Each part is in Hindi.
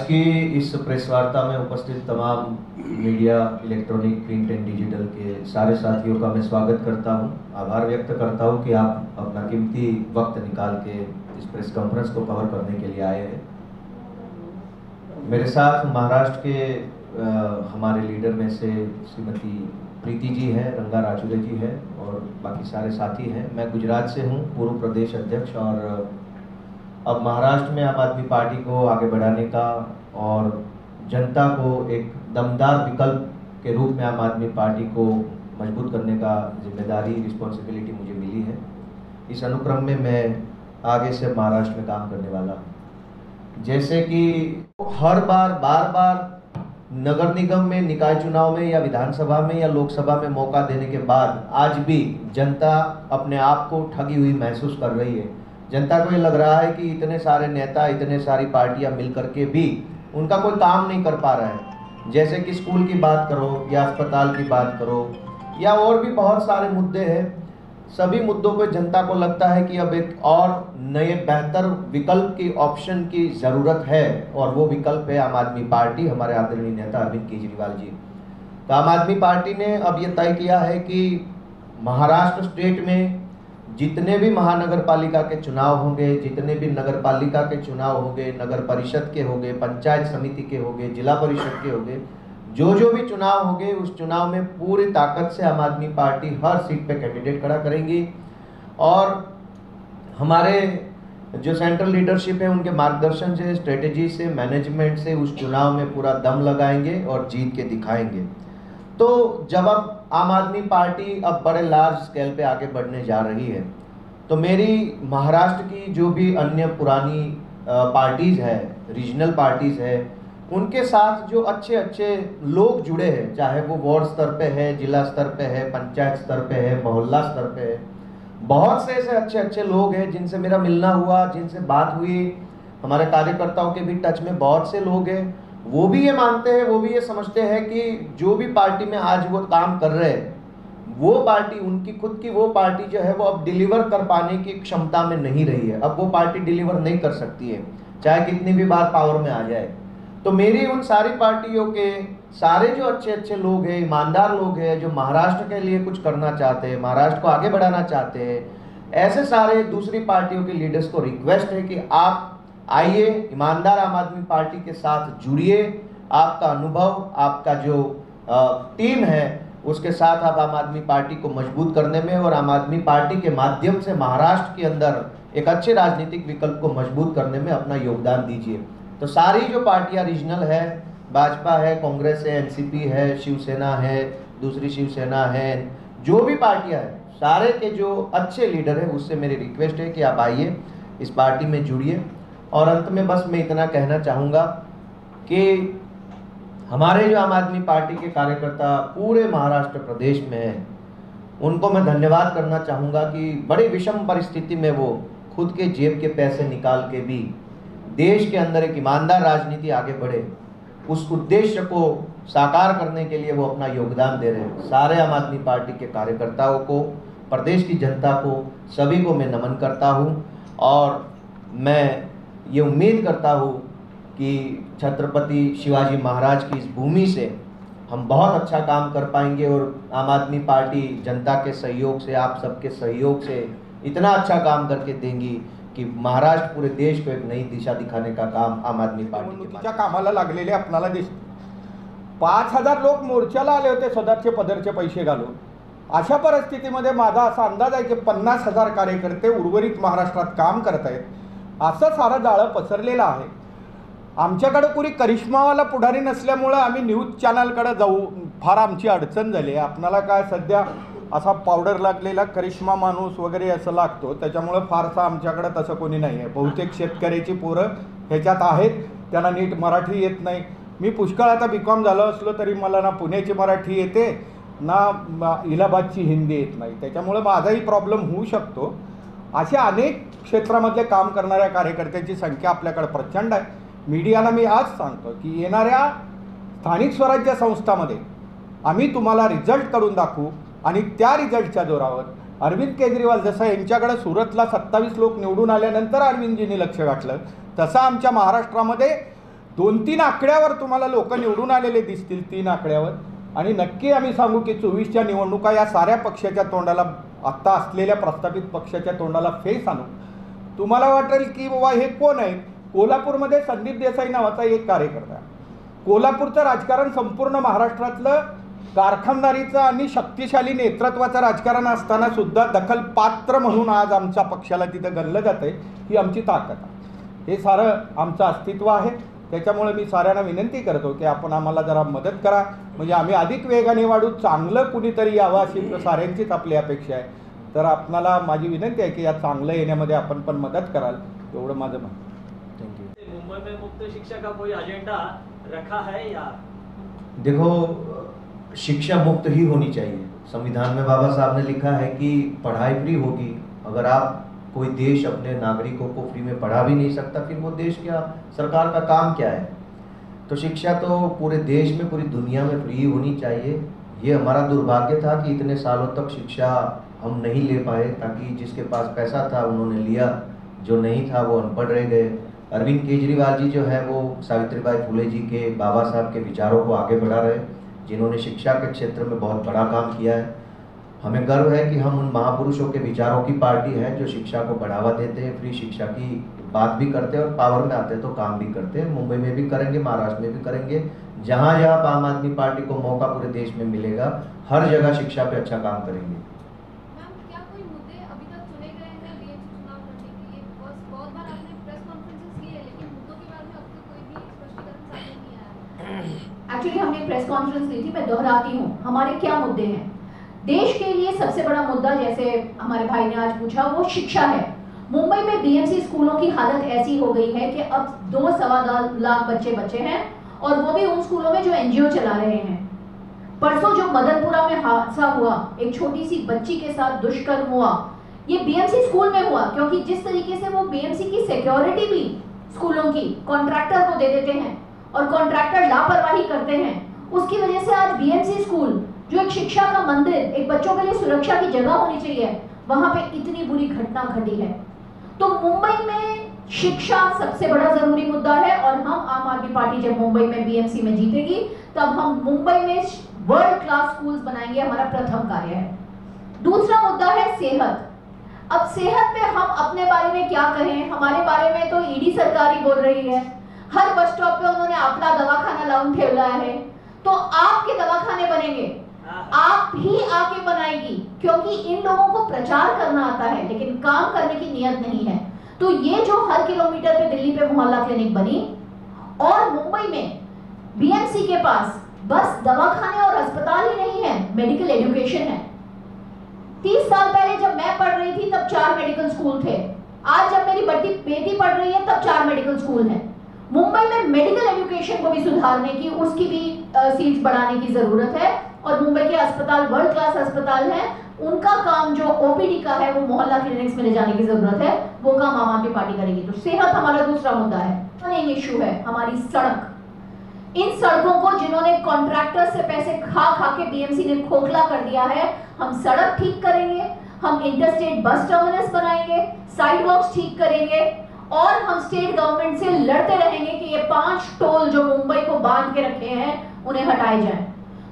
की इस प्रेस वार्ता में उपस्थित तमाम media, electronic, print and digital के सारे साथियों का मैं स्वागत करता हूं। आभार व्यक्त करता हूं कि आप अपना कीमती वक्त निकाल के इस प्रेस कॉन्फ्रेंस को कवर करने के लिए आए हैं। मेरे साथ महाराष्ट्र के हमारे लीडर में से श्रीमती प्रीति जी है, रंगा राजूरे जी है और बाकी सारे साथी हैं। मैं गुजरात से हूं, पूर्व प्रदेश अध्यक्ष, और अब महाराष्ट्र में आम आदमी पार्टी को आगे बढ़ाने का और जनता को एक दमदार विकल्प के रूप में आम आदमी पार्टी को मजबूत करने का जिम्मेदारी, रिस्पॉन्सिबिलिटी मुझे मिली है। इस अनुक्रम में मैं आगे से महाराष्ट्र में काम करने वाला हूँ। जैसे कि हर बार नगर निगम में, निकाय चुनाव में या विधानसभा में या लोकसभा में मौका देने के बाद आज भी जनता अपने आप को ठगी हुई महसूस कर रही है। जनता को ये लग रहा है कि इतने सारे नेता, इतने सारी पार्टियां मिलकर के भी उनका कोई काम नहीं कर पा रहा है। जैसे कि स्कूल की बात करो या अस्पताल की बात करो या और भी बहुत सारे मुद्दे हैं। सभी मुद्दों पे जनता को लगता है कि अब एक और नए बेहतर विकल्प की, ऑप्शन की ज़रूरत है, और वो विकल्प है आम आदमी पार्टी, हमारे आदरणीय नेता अरविंद केजरीवाल जी। तो आम आदमी पार्टी ने अब ये तय किया है कि महाराष्ट्र स्टेट में जितने भी महानगर पालिका के चुनाव होंगे, जितने भी नगर पालिका के चुनाव होंगे, नगर परिषद के होंगे, पंचायत समिति के होंगे, जिला परिषद के होंगे, जो भी चुनाव होंगे, उस चुनाव में पूरी ताकत से आम आदमी पार्टी हर सीट पे कैंडिडेट खड़ा करेंगी और हमारे जो सेंट्रल लीडरशिप है उनके मार्गदर्शन से, स्ट्रेटेजी से, मैनेजमेंट से उस चुनाव में पूरा दम लगाएंगे और जीत के दिखाएंगे। तो जब अब आम आदमी पार्टी अब बड़े लार्ज स्केल पे आगे बढ़ने जा रही है, तो मेरी महाराष्ट्र की जो भी अन्य पुरानी पार्टीज़ है, रीजनल पार्टीज़ है, उनके साथ जो अच्छे अच्छे लोग जुड़े हैं, चाहे वो वार्ड स्तर पे है, जिला स्तर पे है, पंचायत स्तर पे है, मोहल्ला स्तर पे है, बहुत से ऐसे अच्छे अच्छे लोग हैं जिनसे मेरा मिलना हुआ, जिनसे बात हुई। हमारे कार्यकर्ताओं के भी टच में बहुत से लोग हैं। वो भी ये मानते हैं, वो भी ये समझते हैं कि जो भी पार्टी में आज वो काम कर रहे हैं, वो पार्टी, उनकी खुद की वो पार्टी जो है वो अब डिलीवर कर पाने की क्षमता में नहीं रही है। अब वो पार्टी डिलीवर नहीं कर सकती है, चाहे कितनी भी बार पावर में आ जाए। तो मेरी उन सारी पार्टियों के सारे जो अच्छे अच्छे लोग हैं, ईमानदार लोग हैं, जो महाराष्ट्र के लिए कुछ करना चाहते हैं, महाराष्ट्र को आगे बढ़ाना चाहते हैं, ऐसे सारे दूसरी पार्टियों के लीडर्स को रिक्वेस्ट है कि आप आइए, ईमानदार आम आदमी पार्टी के साथ जुड़िए। आपका अनुभव, आपका जो टीम है, उसके साथ आप आम आदमी पार्टी को मजबूत करने में और आम आदमी पार्टी के माध्यम से महाराष्ट्र के अंदर एक अच्छे राजनीतिक विकल्प को मजबूत करने में अपना योगदान दीजिए। तो सारी जो पार्टियां रीजनल है, भाजपा है, कांग्रेस है, एनसीपी है, शिवसेना है, दूसरी शिवसेना है, जो भी पार्टियां हैं, सारे के जो अच्छे लीडर हैं, उससे मेरी रिक्वेस्ट है कि आप आइए, इस पार्टी में जुड़िए। और अंत में बस मैं इतना कहना चाहूँगा कि हमारे जो आम आदमी पार्टी के कार्यकर्ता पूरे महाराष्ट्र प्रदेश में हैं, उनको मैं धन्यवाद करना चाहूँगा कि बड़ी विषम परिस्थिति में वो खुद के जेब के पैसे निकाल के भी देश के अंदर एक ईमानदार राजनीति आगे बढ़े, उस उद्देश्य को साकार करने के लिए वो अपना योगदान दे रहे हैं। सारे आम आदमी पार्टी के कार्यकर्ताओं को, प्रदेश की जनता को, सभी को मैं नमन करता हूँ और मैं ये उम्मीद करता हूँ कि छत्रपति शिवाजी महाराज की इस भूमि से हम बहुत अच्छा काम कर पाएंगे और आम आदमी पार्टी जनता के सहयोग से, आप सबके सहयोग से इतना अच्छा काम करके देंगी कि महाराष्ट्र पूरे देश को एक नई दिशा दिखाने का काम आम आदमी पार्टी के कामाला लागलेले आपल्याला दिसते। 5000 लोक मोर्चाला आले होते सदरचे पदरचे पैसे घालून। अशा परिस्थितीमध्ये माझा असा अंदाज आहे की 50,000 कार्यकर्ते उर्वरित महाराष्ट्रात काम करत आहेत, असं सारं जाळं पसरलेलं आहे। आमच्याकडे पुरी करिश्मावाला पुढारी नसल्यामुळे आम्ही न्यूज चॅनलकडे जाऊ फार आमची अडचण झाली। आपणाला काय सध्या असा पावडर लागलेला करिश्मा माणूस वगैरे असं लागतो, त्याच्यामुळे फारसा आमच्याकडे तसं कोणी नाही आहे। बहुतेक शेतकऱ्याची पोरं ह्याच्यात आहेत, त्यांना नीट मराठी येत नाही। मी पुष्कळ आता बीकॉम झालो असलो तरी मला ना पुण्याची मराठी येते ना इलाहाबादची हिंदी येत नाही, त्याच्यामुळे माझाही प्रॉब्लेम होऊ शकतो। अशा अनेक क्षेत्रामध्ये काम करणाऱ्या कार्यकर्त्यांची संख्या आपल्याकडे प्रचंड आहे। मीडियाला मी आज सांगतो की येणाऱ्या स्थानिक स्वराज्य संस्थांमध्ये आम्ही तुम्हाला रिझल्ट करून दाखवू आणि त्या रिझल्टच्या जोरावर अरविंद केजरीवाल जसं यांच्याकडे सुरतला 27 लोक निवडून आल्यानंतर अरविंदजींनी लक्ष घातलं, तसं आमच्या महाराष्ट्रामध्ये 2-3 आकड्यावर तुम्हाला लोक निवडून आलेले दिसतील, 3 आकड्यावर. आणि नक्की आम्ही सांगू की 24च्या निवडणुका या साऱ्या पक्षाच्या तोंडाला, आत्ता असलेल्या प्रस्थापित पक्षाच्या तोंडाला फेस आणू. तुम्हाला वाटेल की बाबा हे कोण आहे. कोल्हापूरमध्ये संदीप देसाई नावाचा एक कार्यकर्ता. कोल्हापूरचं राजकारण संपूर्ण महाराष्ट्रातलं कारखानदारीचं आणि शक्तिशाली नेतृत्वाचं राजकारण असताना सुद्धा दखलपात्र म्हणून आज आमच्या पक्षाला तिथं गणलं जातं आहे. ही आमची ताकद आहे. हे सारं आमचं अस्तित्व आहे. त्याच्यामुळे मी साऱ्यांना विनंती करतो की आपण आम्हाला जरा मदत करा, म्हणजे आम्ही अधिक वेगाने वाढू, चांगलं कुणीतरी यावं अशी साऱ्यांचीच आपली अपेक्षा आहे. तर आपणाला माझी विनंती आहे की या चांगलं येण्यामध्ये आपण पण मदत कराल, एवढं माझं म्हणणं. Thank you. मुंबई में मुफ्त शिक्षा का कोई एजेंडा रखा है या? देखो, शिक्षा मुफ्त ही होनी चाहिए. संविधान में बाबा साहब ने लिखा है कि पढ़ाई फ्री होगी. अगर आप कोई देश अपने नागरिकों को फ्री में पढ़ा भी नहीं सकता, फिर वो देश क्या, सरकार का काम क्या है. तो शिक्षा तो पूरे देश में, पूरी दुनिया में फ्री होनी चाहिए. ये हमारा दुर्भाग्य था कि इतने सालों तक शिक्षा हम नहीं ले पाए, ताकि जिसके पास पैसा था उन्होंने लिया, जो नहीं था वो अनपढ़ रह गए. अरविंद केजरीवाल जी जो है वो सावित्रीबाई फुले जी के, बाबा साहब के विचारों को आगे बढ़ा रहे, जिन्होंने शिक्षा के क्षेत्र में बहुत बड़ा काम किया है. हमें गर्व है कि हम उन महापुरुषों के विचारों की पार्टी है जो शिक्षा को बढ़ावा देते हैं, फ्री शिक्षा की बात भी करते हैं और पावर में आते हैं तो काम भी करते हैं. मुंबई में भी करेंगे, महाराष्ट्र में भी करेंगे. जहाँ जहाँ आम आदमी पार्टी को मौका पूरे देश में मिलेगा, हर जगह शिक्षा पे अच्छा काम करेंगे. मैम, क्या कोई मुद्दे अभी तक चुने गए हैं बीएमसी चुनाव लड़ने के लिए? बहुत बार आपने प्रेस कॉन्फ्रेंसेस किए, लेकिन मुद्दों के बारे में अब तक कोई भी स्पष्टीकरण सामने नहीं आया. एक्चुअली हमने प्रेस कॉन्फ्रेंस ली थी, मैं दोहराती हूँ हमारे क्या मुद्दे हैं. देश के लिए सबसे बड़ा मुद्दा, जैसे हमारे भाई ने आज पूछा, वो शिक्षा है. मुंबई में बीएमसी स्कूलों की हालत ऐसी हो गई है कि अब 2-2.25 लाख बच्चे हैं, और वो भी उन स्कूलों में जो एनजीओ चला रहे हैं. परसों जो मदनपुरा में हादसा हुआ, एक छोटी सी बच्ची के साथ दुष्कर्म हुआ, ये बीएमसी स्कूल में हुआ, क्योंकि जिस तरीके से वो बीएमसी की सिक्योरिटी भी स्कूलों की कॉन्ट्रैक्टर को दे देते हैं और कॉन्ट्रैक्टर लापरवाही करते हैं, उसकी वजह से आज बीएमसी स्कूल, जो एक शिक्षा का मंदिर, एक बच्चों के लिए सुरक्षा की जगह होनी चाहिए, वहां पे इतनी बुरी घटना घटी है. तो मुंबई में शिक्षा सबसे बड़ा जरूरी मुद्दा है, और हम आम आदमी पार्टी जब मुंबई में बीएमसी में जीतेगी, तब हम मुंबई में वर्ल्ड क्लास स्कूल्स बनाएंगे. हमारा प्रथम कार्य है. दूसरा मुद्दा है सेहत. अब सेहत में हम अपने बारे में क्या कहें. हमारे बारे में तो ईडी सरकार ही बोल रही है. हर बस स्टॉप पे उन्होंने आपला दवाखाना लाऊन ठेवला है. तो आपके दवाखाने बनेंगे, आप ही आके बनाएगी, क्योंकि इन लोगों को प्रचार करना आता है लेकिन काम करने की नियत नहीं है. तो ये जो हर किलोमीटर पे दिल्ली पे मोहल्ला क्लिनिक बनी, और मुंबई में बीएमसी के पास बस दवाखाने और अस्पताल ही नहीं है, मेडिकल एजुकेशन है. 30 साल पहले जब मैं पढ़ रही थी तब 4 मेडिकल स्कूल थे. आज जब मेरी बेटी पढ़ रही है तब 4 मेडिकल स्कूल हैं. मुंबई में मेडिकल एजुकेशन को भी सुधारने की, उसकी भी सीट्स बढ़ाने की जरूरत है. और मुंबई के अस्पताल वर्ल्ड क्लास अस्पताल हैं, उनका काम जो ओपीडी का है वो मोहल्ला क्लिनिक्स में ले जाने की जरूरत है. वो काम आम आदमी पार्टी करेगी. तो सेहत हमारा दूसरा मुद्दा है. एक इशू है हमारी सड़क. इन सड़कों को जिन्होंने कॉन्ट्रैक्टर से पैसे खा के बीएमसी ने खोखला कर दिया है, हम सड़क ठीक करेंगे, हम इंटरस्टेट बस टर्मिनस बनाएंगे, साइडवॉक्स ठीक करेंगे, और हम स्टेट गवर्नमेंट से लड़ते रहेंगे कि ये 5 टोल जो मुंबई को बांध के रखे हैं उन्हें हटाए जाएं.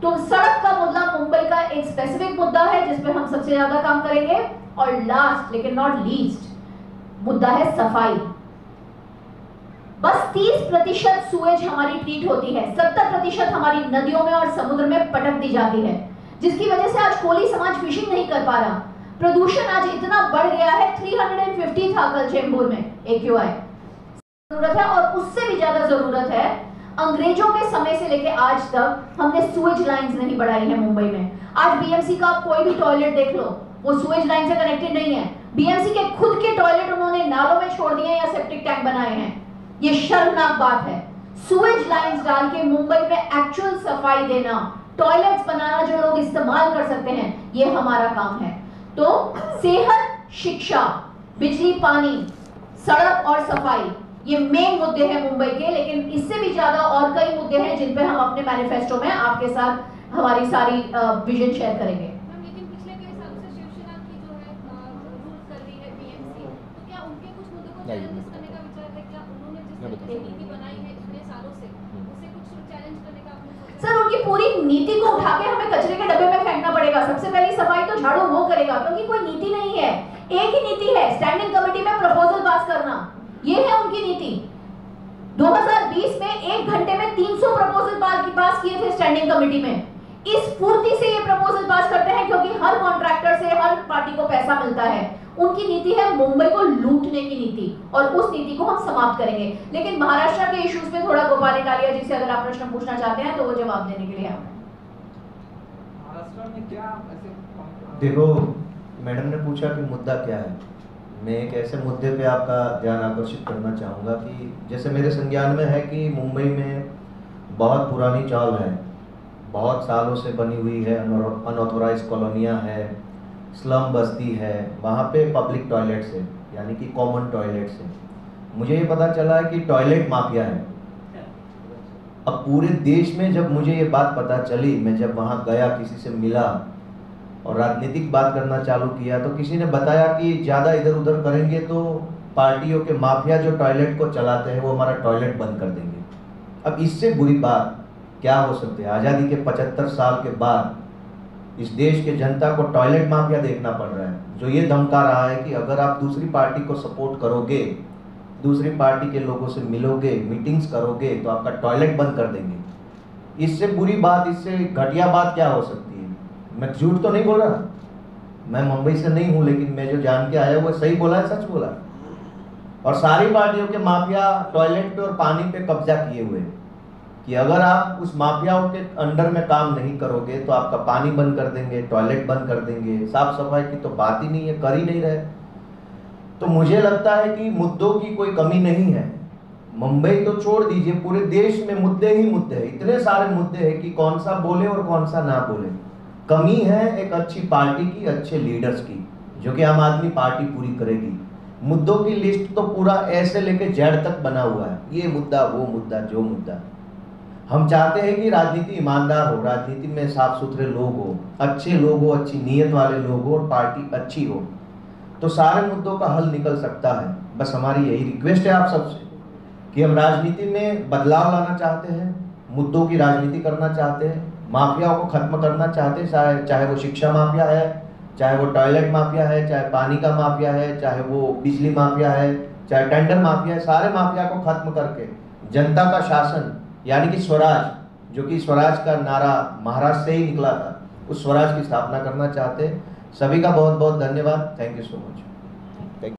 तो सड़क का मुद्दा मुंबई का एक स्पेसिफिक मुद्दा है जिसपे हम सबसे ज्यादा काम करेंगे. और लास्ट लेकिन नॉट लीस्ट मुद्दा है सफाई. बस 30% सूएज हमारी ट्रीट होती है, 70% हमारी नदियों में और समुद्र में पटक दी जाती है, जिसकी वजह से आज कोली समाज फिशिंग नहीं कर पा रहा. प्रदूषण आज इतना बढ़ गया है, 350 था कल चेंबूर में AQI. जरूरत है, और उससे भी ज्यादा जरूरत है. अंग्रेजों के समय से लेके आज तक हमने सूएज लाइंस नहीं बढ़ाई है मुंबई में. आज बीएमसी का कोई भी टॉयलेट देख लो, वो सूएज लाइन से कनेक्टेड नहीं है. बीएमसी के खुद के टॉयलेट उन्होंने नालों में छोड़ दिए या सेप्टिक टैंक बनाए हैं. ये शर्मनाक बात है. सूएज लाइंस डाल के मुंबई में एक्चुअल सफाई देना, टॉयलेट्स बनाना जो लोग इस्तेमाल कर सकते हैं, ये हमारा काम है. तो सेहत, शिक्षा, बिजली, पानी, सड़क और सफाई, ये मेन मुद्दे हैं मुंबई के. लेकिन इससे भी ज्यादा और कई मुद्दे हैं जिन पे हम अपने मैनिफेस्टो में आपके साथ हमारी सारी विजन शेयर करेंगे. मैम, लेकिन पिछले कई सालों से शिवसेना की जो है रूल कर रही है बीएमसी, तो क्या उनके कुछ मुद्दों को चैलेंज करने का विचार है? क्या उन्होंने जिस तरीके से नीति बनाई है इतने सालों उनकी पूरी नीति को उठा के हमें कचरे के डब्बे में फेंकना पड़ेगा। सबसे पहली सफाई तो झाड़ू वो करेगा, क्योंकि कोई नीति नहीं है। एक ही नीति है, स्टैंडिंग कमेटी में प्रपोजल पास करना, ये है उनकी नीति। 2020 में 1 घंटे में 300 प्रपोजल पास किए थे स्टैंडिंग कमेटी में। इस फुर्ती से ये प्रपोजल पास करते हैं क्योंकि हर कॉन्ट्रैक्टर से हर पार्टी को पैसा मिलता है। उनकी नीति है मुंबई को लूटने की नीति, और उस नीति को हम समाप्त करेंगे। लेकिन महाराष्ट्र के इश्यूज पे थोड़ा गोपाल इटालिया जी से अगर आप प्रश्न पूछना चाहते हैं तो वो जवाब देने के लिए महाराष्ट्र में क्या ऐसे देखो, मैडम ने पूछा कि मुद्दा क्या है। मैं एक ऐसे मुद्दे पे आपका ध्यान आकर्षित करना चाहूँगा कि जैसे मेरे संज्ञान में है कि मुंबई में बहुत पुरानी चाल है, बहुत सालों से बनी हुई है, अनऑथोराइज कॉलोनियाँ है, स्लम बस्ती है, वहाँ पे पब्लिक टॉयलेट्स है, यानी कि कॉमन टॉयलेट्स है। मुझे ये पता चला है कि टॉयलेट माफिया है। अब पूरे देश में जब मुझे ये बात पता चली, मैं जब वहाँ गया, किसी से मिला और राजनीतिक बात करना चालू किया, तो किसी ने बताया कि ज़्यादा इधर उधर करेंगे तो पार्टियों के माफिया जो टॉयलेट को चलाते हैं वो हमारा टॉयलेट बंद कर देंगे। अब इससे बुरी बात क्या हो सकती है? आज़ादी के 75 साल के बाद इस देश के जनता को टॉयलेट माफिया देखना पड़ रहा है, जो ये धमका रहा है कि अगर आप दूसरी पार्टी को सपोर्ट करोगे, दूसरी पार्टी के लोगों से मिलोगे, मीटिंग्स करोगे, तो आपका टॉयलेट बंद कर देंगे। इससे बुरी बात, इससे घटिया बात क्या हो सकती है? मैं झूठ तो नहीं बोल रहा, मैं मुंबई से नहीं हूँ, लेकिन मैं जो जान के आया वो सही बोला है, सच बोला है। और सारी पार्टियों के माफिया टॉयलेट पे और पानी पे कब्जा किए हुए कि अगर आप उस माफियाओं के अंडर में काम नहीं करोगे तो आपका पानी बंद कर देंगे, टॉयलेट बंद कर देंगे, साफ सफाई की तो बात ही नहीं है, कर ही नहीं रहे। तो मुझे लगता है कि मुद्दों की कोई कमी नहीं है। मुंबई तो छोड़ दीजिए, पूरे देश में मुद्दे ही मुद्दे हैं, इतने सारे मुद्दे हैं कि कौन सा बोले और कौन सा ना बोले। कमी है एक अच्छी पार्टी की, अच्छे लीडर्स की, जो कि आम आदमी पार्टी पूरी करेगी। मुद्दों की लिस्ट तो पूरा ऐसे लेके जेड तक बना हुआ है, ये मुद्दा, वो मुद्दा, जो मुद्दा। हम चाहते हैं कि राजनीति ईमानदार हो, राजनीति में साफ सुथरे लोग हो, अच्छे लोग हो, अच्छी नीयत वाले लोग हो और पार्टी अच्छी हो, तो सारे मुद्दों का हल निकल सकता है। बस हमारी यही रिक्वेस्ट है आप सबसे कि हम राजनीति में बदलाव लाना चाहते हैं, मुद्दों की राजनीति करना चाहते हैं, माफियाओं को खत्म करना चाहते हैं, चाहे वो शिक्षा माफिया है, चाहे वो टॉयलेट माफिया है, चाहे पानी का माफिया है, चाहे वो बिजली माफिया है, चाहे टेंडर माफिया है। सारे माफिया को खत्म करके जनता का शासन, यानी कि स्वराज, जो कि स्वराज का नारा महाराष्ट्र से ही निकला था, उस स्वराज की स्थापना करना चाहते हैं। सभी का बहुत बहुत धन्यवाद। Thank you so much.